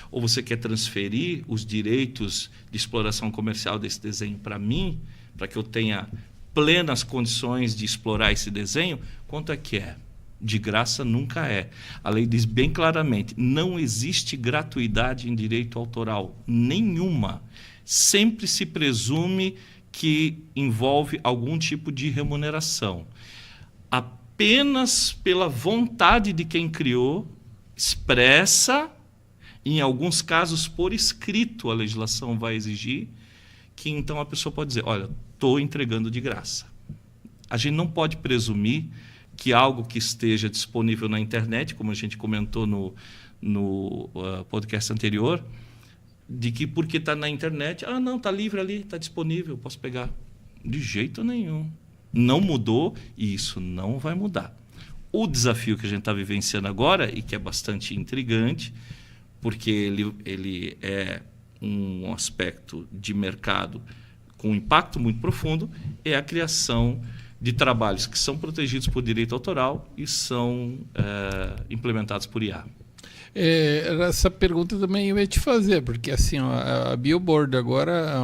Ou você quer transferir os direitos de exploração comercial desse desenho para mim, para que eu tenha plenas condições de explorar esse desenho? Quanto é que é? De graça nunca é. A lei diz bem claramente, não existe gratuidade em direito autoral, nenhuma. Sempre se presume que envolve algum tipo de remuneração. Apenas pela vontade de quem criou, expressa, em alguns casos por escrito, a legislação vai exigir, que então a pessoa pode dizer, olha, estou entregando de graça. A gente não pode presumir que algo que esteja disponível na internet, como a gente comentou no podcast anterior, de que porque está na internet, não, está livre ali, está disponível, posso pegar. De jeito nenhum. Não mudou e isso não vai mudar. O desafio que a gente está vivenciando agora, e que é bastante intrigante, porque ele é um aspecto de mercado com um impacto muito profundo é a criação de trabalhos que são protegidos por direito autoral e são implementados por IA. Essa pergunta também eu ia te fazer, porque assim, ó, a Billboard agora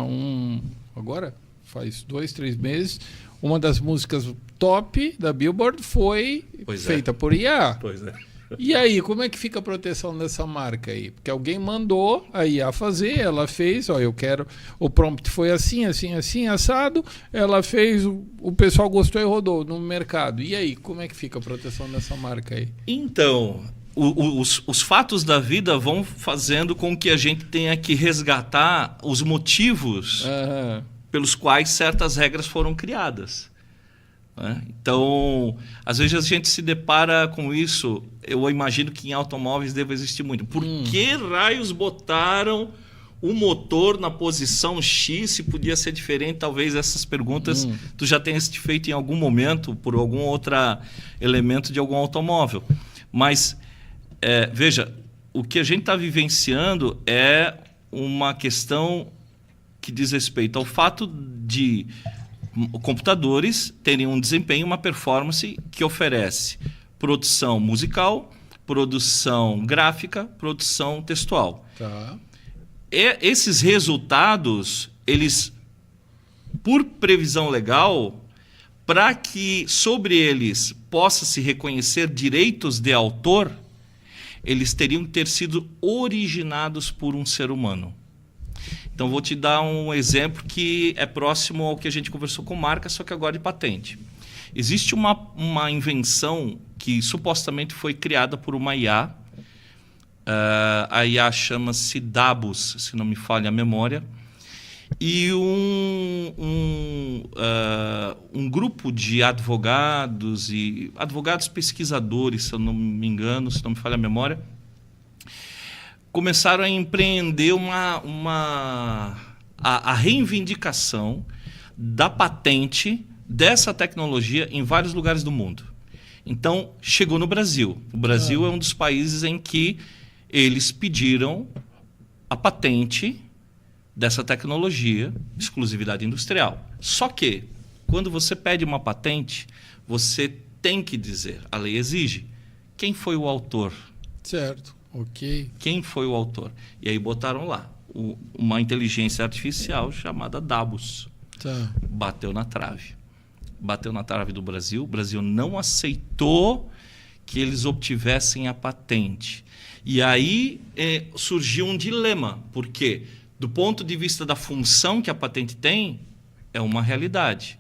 faz 2-3 meses, uma das músicas top da Billboard foi feita por IA. Pois é. E aí, como é que fica a proteção dessa marca aí? Porque alguém mandou a IA fazer, ela fez, ó, eu quero, o prompt foi assim, assim, assim, assado, ela fez, o pessoal gostou e rodou no mercado. E aí, como é que fica a proteção dessa marca aí? Então, os fatos da vida vão fazendo com que a gente tenha que resgatar os motivos pelos quais certas regras foram criadas. Então, às vezes a gente se depara com isso. Eu imagino que em automóveis deve existir muito. Por que raios botaram o motor na posição X? Se podia ser diferente, talvez essas perguntas tu já tenhas te feito em algum momento por algum outro elemento de algum automóvel. Mas, veja, o que a gente está vivenciando é uma questão que diz respeito ao fato de computadores terem um desempenho, uma performance que oferece produção musical, produção gráfica, produção textual. Tá. Esses resultados, eles, por previsão legal, para que sobre eles possa se reconhecer direitos de autor, eles teriam que ter sido originados por um ser humano. Então, vou te dar um exemplo que é próximo ao que a gente conversou com marca, só que agora de patente. Existe uma invenção que supostamente foi criada por uma IA. A IA chama-se Dabus, se não me falha a memória. E um grupo de advogados e advogados pesquisadores, se eu não me engano, se não me falha a memória, começaram a empreender a reivindicação da patente dessa tecnologia em vários lugares do mundo. Então, chegou no Brasil. O Brasil é um dos países em que eles pediram a patente dessa tecnologia, exclusividade industrial. Só que, quando você pede uma patente, você tem que dizer, a lei exige, quem foi o autor. Certo. Ok. Quem foi o autor? E aí botaram lá uma inteligência artificial chamada Dabus. Tá. Bateu na trave. Bateu na trave do Brasil. O Brasil não aceitou que eles obtivessem a patente. E aí surgiu um dilema, porque do ponto de vista da função que a patente tem, é uma realidade.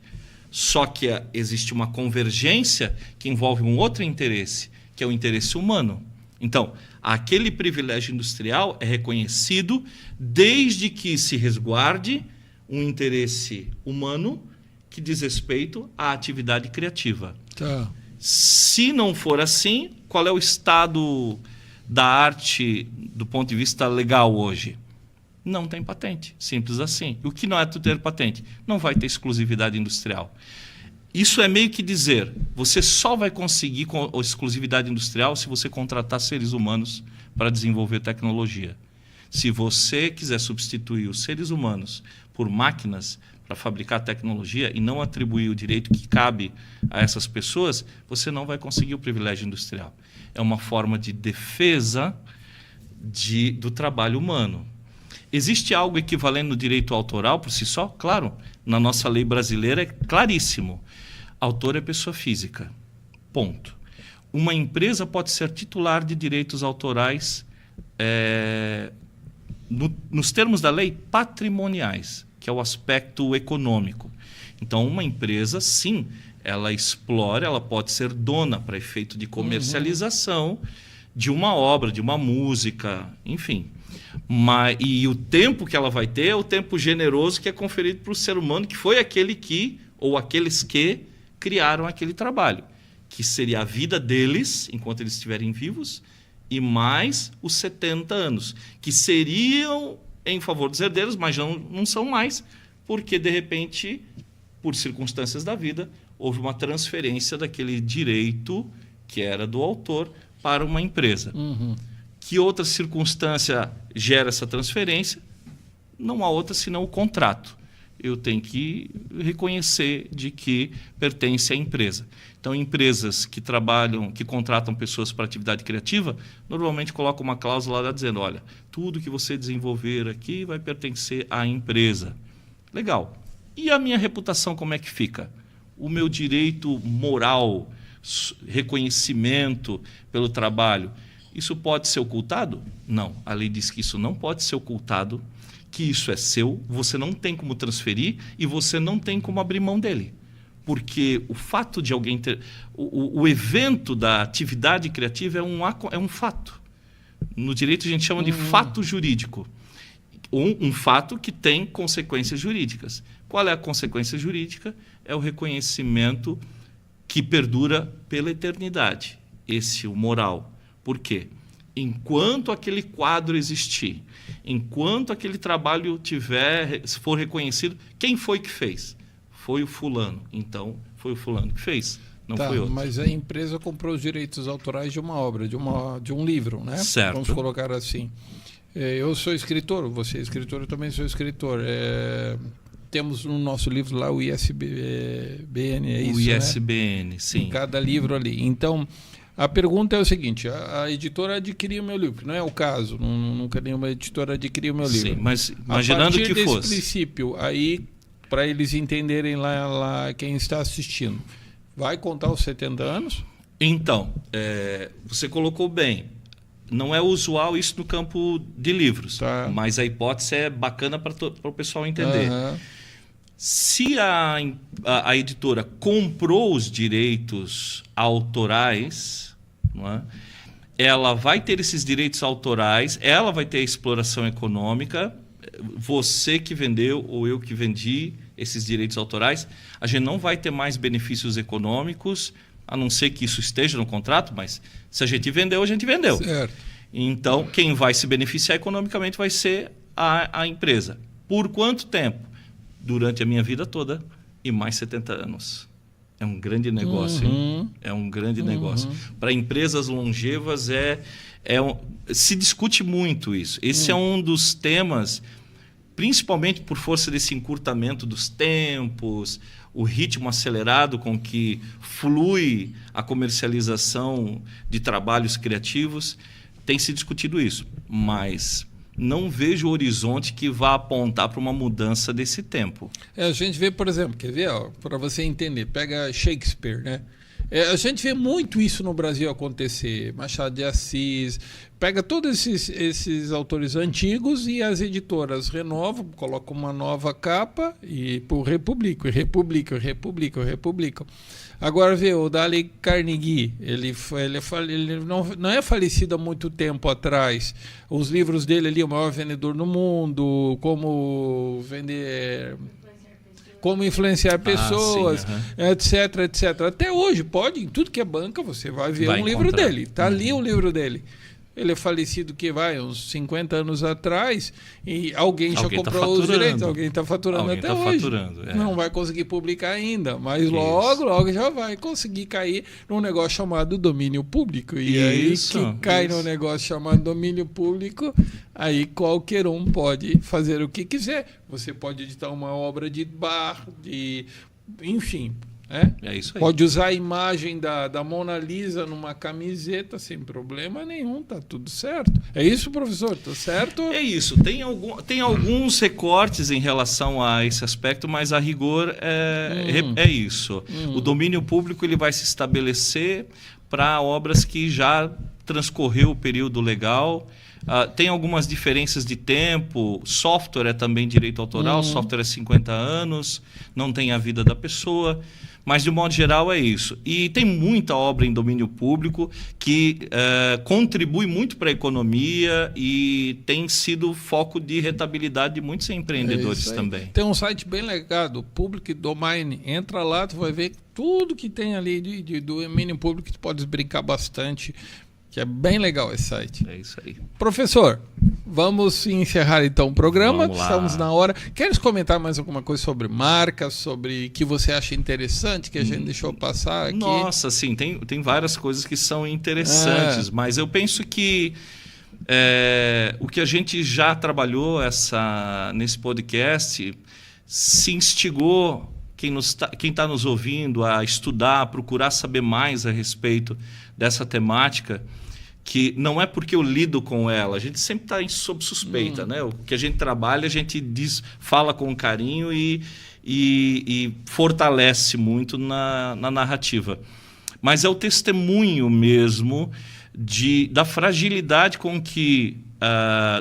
Só que existe uma convergência que envolve um outro interesse, que é o interesse humano. Então, aquele privilégio industrial é reconhecido desde que se resguarde um interesse humano que diz respeito à atividade criativa. Tá. Se não for assim, qual é o estado da arte do ponto de vista legal hoje? Não tem patente, simples assim. O que não é tu ter patente? Não vai ter exclusividade industrial. Isso é meio que dizer, você só vai conseguir exclusividade industrial se você contratar seres humanos para desenvolver tecnologia. Se você quiser substituir os seres humanos por máquinas para fabricar tecnologia e não atribuir o direito que cabe a essas pessoas, você não vai conseguir o privilégio industrial. É uma forma de defesa do trabalho humano. Existe algo equivalente no direito autoral por si só? Claro, na nossa lei brasileira é claríssimo. Autor é pessoa física. Ponto. Uma empresa pode ser titular de direitos autorais nos termos da lei patrimoniais, que é o aspecto econômico. Então, uma empresa, sim, ela explora, ela pode ser dona para efeito de comercialização de uma obra, de uma música, enfim. E o tempo que ela vai ter é o tempo generoso que é conferido para o ser humano, que foi aquele que, ou aqueles que, criaram aquele trabalho, que seria a vida deles, enquanto eles estiverem vivos, e mais os 70 anos, que seriam em favor dos herdeiros, mas não são mais, porque, de repente, por circunstâncias da vida, houve uma transferência daquele direito que era do autor para uma empresa. Que outra circunstância gera essa transferência? não há outra senão o contrato. Eu tenho que reconhecer de que pertence à empresa. Então, empresas que trabalham, que contratam pessoas para atividade criativa, normalmente colocam uma cláusula lá dizendo, olha, tudo que você desenvolver aqui vai pertencer à empresa. Legal. E a minha reputação como é que fica? O meu direito moral, reconhecimento pelo trabalho, isso pode ser ocultado? Não. A lei diz que isso não pode ser ocultado, que isso é seu, você não tem como transferir e você não tem como abrir mão dele. Porque o fato de alguém ter... O evento da atividade criativa é um fato. No direito a gente chama de fato jurídico. Um fato que tem consequências jurídicas. Qual é a consequência jurídica? É o reconhecimento que perdura pela eternidade. Esse é o moral. Por quê? Enquanto aquele quadro existir, enquanto aquele trabalho for reconhecido, quem foi que fez? Foi o fulano. Então, foi o fulano que fez, não foi outro. Mas a empresa comprou os direitos autorais de uma obra, de um livro, né? Certo. Vamos colocar assim. Eu sou escritor, você é escritor, eu também sou escritor. Temos no nosso livro lá o ISBN, é isso, o ISBN, né? sim. Em cada livro ali. Então... A pergunta é o seguinte, a editora adquiriu o meu livro, não é o caso, nunca nenhuma editora adquiriu o meu livro. Sim, mas imaginando que fosse. A partir desse princípio, aí, para eles entenderem lá quem está assistindo, vai contar os 70 anos? Então, você colocou bem, não é usual isso no campo de livros, mas a hipótese é bacana para o pessoal entender. Se a editora comprou os direitos autorais, não é? Ela vai ter esses direitos autorais, ela vai ter a exploração econômica, você que vendeu ou eu que vendi esses direitos autorais, a gente não vai ter mais benefícios econômicos, a não ser que isso esteja no contrato, mas se a gente vendeu, a gente vendeu. Certo. Então, quem vai se beneficiar economicamente vai ser a empresa. Por quanto tempo? Durante a minha vida toda e mais 70 anos. É um grande negócio. É um grande negócio. Para empresas longevas se discute muito isso. Esse é um dos temas, principalmente por força desse encurtamento dos tempos, o ritmo acelerado com que flui a comercialização de trabalhos criativos, tem se discutido isso. Mas não vejo o horizonte que vá apontar para uma mudança desse tempo. A gente vê, por exemplo, quer ver, para você entender, pega Shakespeare, né? A gente vê muito isso no Brasil acontecer, Machado de Assis, pega todos esses autores antigos e as editoras renovam, colocam uma nova capa e republicam. Agora vê, o Dale Carnegie, ele não é falecido há muito tempo atrás. Os livros dele ali, o maior vendedor do mundo, como influenciar pessoas, etc. Até hoje, em tudo que é banca, você vai ver um livro dele. Está ali o livro dele. Ele é falecido uns 50 anos atrás e alguém já comprou os direitos, alguém está faturando até hoje. Não vai conseguir publicar ainda, mas logo já vai conseguir cair num negócio chamado domínio público. E aí que cai no negócio chamado domínio público, aí qualquer um pode fazer o que quiser. Você pode editar uma obra de bar, enfim... É isso aí. Pode usar a imagem da Mona Lisa numa camiseta sem problema nenhum, tá tudo certo. É isso, professor? Tá certo? É isso. Tem alguns recortes em relação a esse aspecto, mas a rigor é isso. O domínio público ele vai se estabelecer para obras que já transcorreu o período legal. Tem algumas diferenças de tempo. Software é também direito autoral, software é 50 anos, não tem a vida da pessoa. Mas, de modo geral, é isso. E tem muita obra em domínio público que contribui muito para a economia e tem sido foco de rentabilidade de muitos empreendedores também. Tem um site bem legal, Public Domain. Entra lá, tu vai ver tudo que tem ali do domínio público, que tu pode brincar bastante, que é bem legal esse site. É isso aí. Professor, vamos encerrar então o programa, estamos na hora. Queres comentar mais alguma coisa sobre marcas, sobre que você acha interessante, que a gente deixou passar aqui? Nossa, sim, tem várias coisas que são interessantes, mas eu penso que O que a gente já trabalhou nesse podcast se instigou quem está nos ouvindo a estudar, a procurar saber mais a respeito dessa temática, que não é porque eu lido com ela, a gente sempre está sob suspeita, né? O que a gente trabalha, a gente fala com carinho e fortalece muito na narrativa. Mas é o testemunho mesmo da fragilidade com que,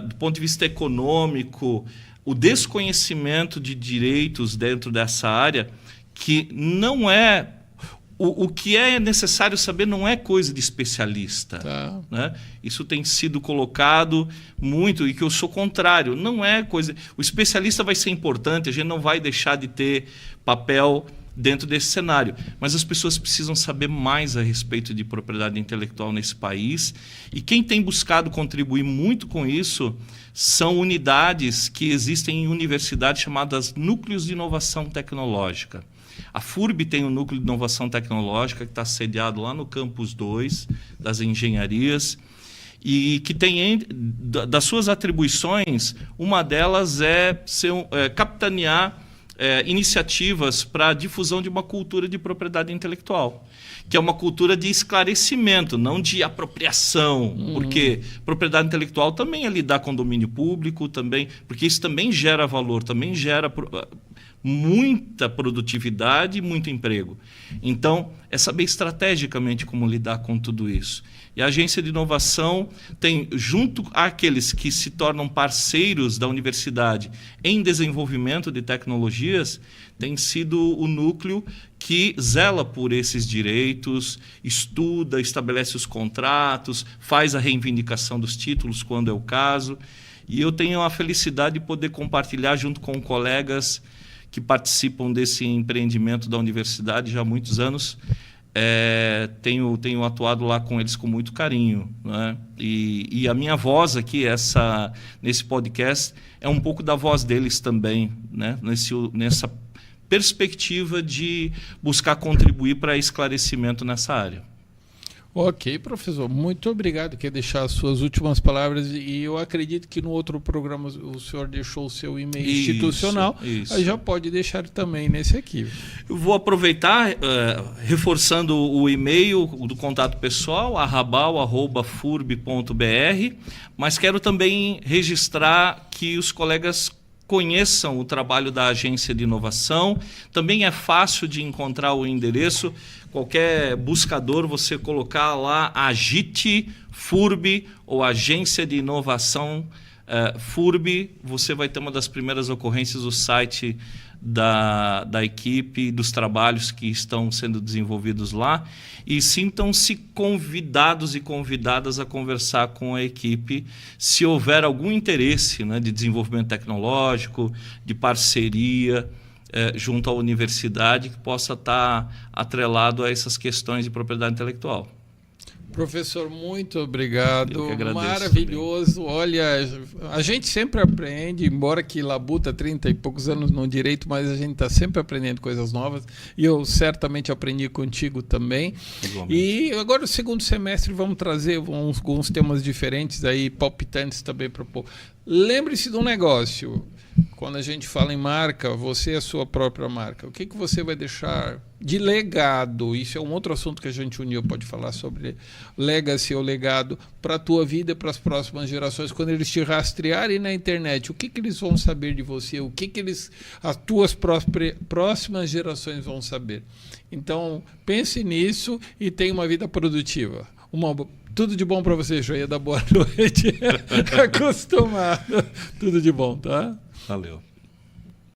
do ponto de vista econômico, o desconhecimento de direitos dentro dessa área, que não é... O que é necessário saber não é coisa de especialista. Tá. Né? Isso tem sido colocado muito, e que eu sou contrário. Não é coisa... O especialista vai ser importante, a gente não vai deixar de ter papel dentro desse cenário. Mas as pessoas precisam saber mais a respeito de propriedade intelectual nesse país. E quem tem buscado contribuir muito com isso são unidades que existem em universidades chamadas Núcleos de Inovação Tecnológica. A FURB tem um núcleo de inovação tecnológica que está sediado lá no Campus 2 das engenharias e que tem, das suas atribuições, uma delas é capitanear iniciativas para a difusão de uma cultura de propriedade intelectual, que é uma cultura de esclarecimento, não de apropriação, porque propriedade intelectual também é lidar com domínio público, também, porque isso também gera valor, também gera muita produtividade e muito emprego. Então, é saber estrategicamente como lidar com tudo isso. E a agência de inovação tem, junto àqueles que se tornam parceiros da universidade em desenvolvimento de tecnologias, tem sido o núcleo que zela por esses direitos, estuda, estabelece os contratos, faz a reivindicação dos títulos quando é o caso. E eu tenho a felicidade de poder compartilhar junto com colegas que participam desse empreendimento da universidade já há muitos anos. Tenho atuado lá com eles com muito carinho, né? E a minha voz aqui, nesse podcast, é um pouco da voz deles também, né? Nessa perspectiva de buscar contribuir para esclarecimento nessa área. Ok, professor, muito obrigado. Quer deixar as suas últimas palavras, e eu acredito que no outro programa o senhor deixou o seu e-mail institucional, aí já pode deixar também nesse aqui. Eu vou aproveitar, reforçando o e-mail do contato pessoal, arrabal@furb.br, mas quero também registrar que os colegas conheçam o trabalho da Agência de Inovação. Também é fácil de encontrar o endereço. Qualquer buscador, você colocar lá Agite FURB ou Agência de Inovação FURB, você vai ter uma das primeiras ocorrências do site da equipe, dos trabalhos que estão sendo desenvolvidos lá. E sintam-se convidados e convidadas a conversar com a equipe se houver algum interesse, né, de desenvolvimento tecnológico, de parceria junto à universidade, que possa estar atrelado a essas questões de propriedade intelectual. Professor, muito obrigado. Eu que agradeço. Maravilhoso. Também. Olha, a gente sempre aprende, embora que labuta 30 e poucos anos no direito, mas a gente está sempre aprendendo coisas novas, e eu certamente aprendi contigo também. Igualmente. E agora, no segundo semestre, vamos trazer alguns temas diferentes aí, palpitantes também para o povo. Lembre-se de um negócio. Quando a gente fala em marca, você é a sua própria marca. O que você vai deixar de legado? Isso é um outro assunto que a gente uniu, pode falar sobre legacy ou legado para a tua vida e para as próximas gerações. Quando eles te rastrearem na internet, o que eles vão saber de você? O que as tuas próximas gerações vão saber? Então, pense nisso e tenha uma vida produtiva. Tudo de bom para você, Joia, da boa noite. Acostumado. Tudo de bom, tá? Valeu.